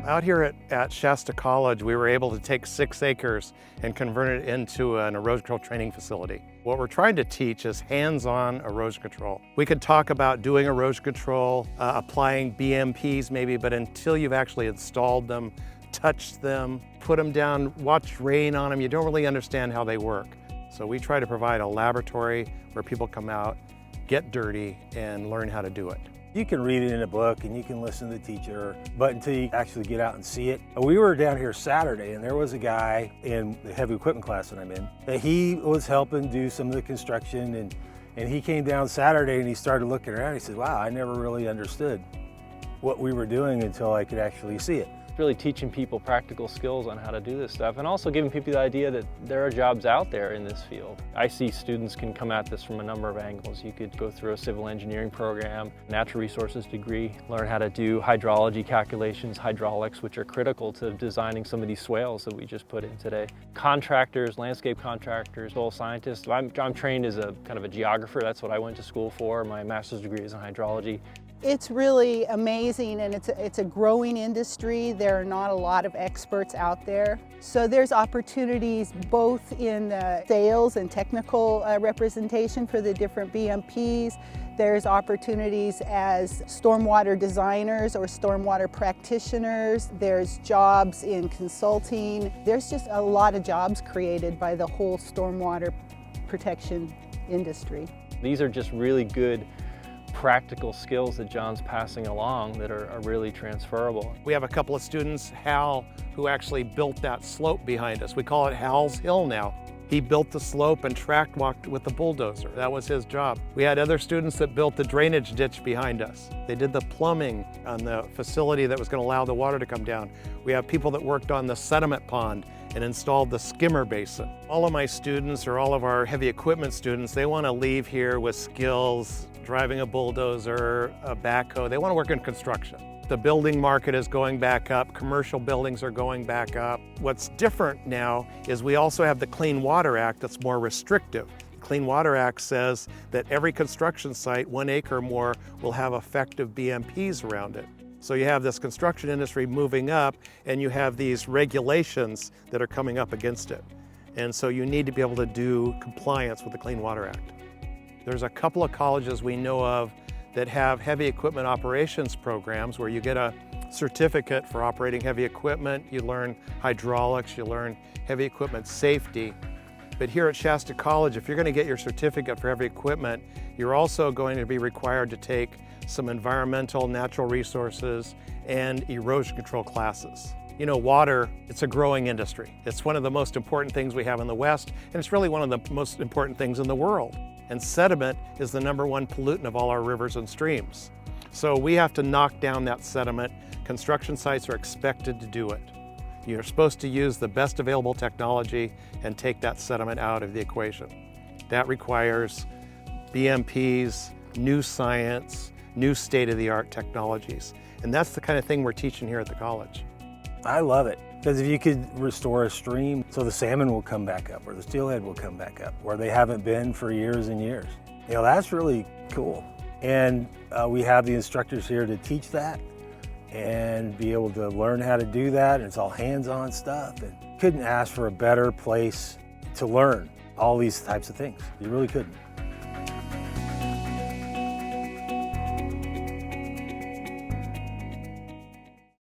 Out here at Shasta College, we were able to take 6 acres and convert it into an erosion control training facility. What we're trying to teach is hands-on erosion control. We could talk about doing erosion control, applying BMPs maybe, but until you've actually installed them, touched them, put them down, watched rain on them, you don't really understand how they work. So we try to provide a laboratory where people come out, get dirty, and learn how to do it. You can read it in a book and you can listen to the teacher, but until you actually get out and see it. We were down here Saturday and there was a guy in the heavy equipment class that I'm in, that he was helping do some of the construction, and he came down Saturday and he started looking around. He said, wow, I never really understood what we were doing until I could actually see it. Really teaching people practical skills on how to do this stuff, and also giving people the idea that there are jobs out there in this field. I see students can come at this from a number of angles. You could go through a civil engineering program, natural resources degree, learn how to do hydrology calculations, hydraulics, which are critical to designing some of these swales that we just put in today. Contractors, landscape contractors, soil scientists. I'm trained as a kind of a geographer. That's what I went to school for. My master's degree is in hydrology. It's really amazing, and it's a growing industry. There are not a lot of experts out there. So there's opportunities both in sales and technical representation for the different BMPs. There's opportunities as stormwater designers or stormwater practitioners. There's jobs in consulting. There's just a lot of jobs created by the whole stormwater protection industry. These are just really good practical skills that John's passing along that are really transferable. We have a couple of students, Hal, who actually built that slope behind us. We call it Hal's Hill now. He built the slope and track walked with the bulldozer. That was his job. We had other students that built the drainage ditch behind us. They did the plumbing on the facility that was going to allow the water to come down. We have people that worked on the sediment pond and installed the skimmer basin. All of my students, or all of our heavy equipment students, they want to leave here with skills, driving a bulldozer, a backhoe. They want to work in construction. The building market is going back up. Commercial buildings are going back up. What's different now is we also have the Clean Water Act that's more restrictive. The Clean Water Act says that every construction site, 1 acre or more, will have effective BMPs around it. So you have this construction industry moving up, and you have these regulations that are coming up against it. And so you need to be able to do compliance with the Clean Water Act. There's a couple of colleges we know of that have heavy equipment operations programs where you get a certificate for operating heavy equipment, you learn hydraulics, you learn heavy equipment safety. But here at Shasta College, if you're going to get your certificate for heavy equipment, you're also going to be required to take some environmental, natural resources, and erosion control classes. You know, water, it's a growing industry. It's one of the most important things we have in the West, and it's really one of the most important things in the world. And sediment is the #1 pollutant of all our rivers and streams. So we have to knock down that sediment. Construction sites are expected to do it. You're supposed to use the best available technology and take that sediment out of the equation. That requires BMPs, new science, new state-of-the-art technologies. And that's the kind of thing we're teaching here at the college. I love it, because if you could restore a stream so the salmon will come back up, or the steelhead will come back up, where they haven't been for years and years. You know, that's really cool. And we have the instructors here to teach that and be able to learn how to do that, and it's all hands-on stuff. And couldn't ask for a better place to learn all these types of things. You really couldn't.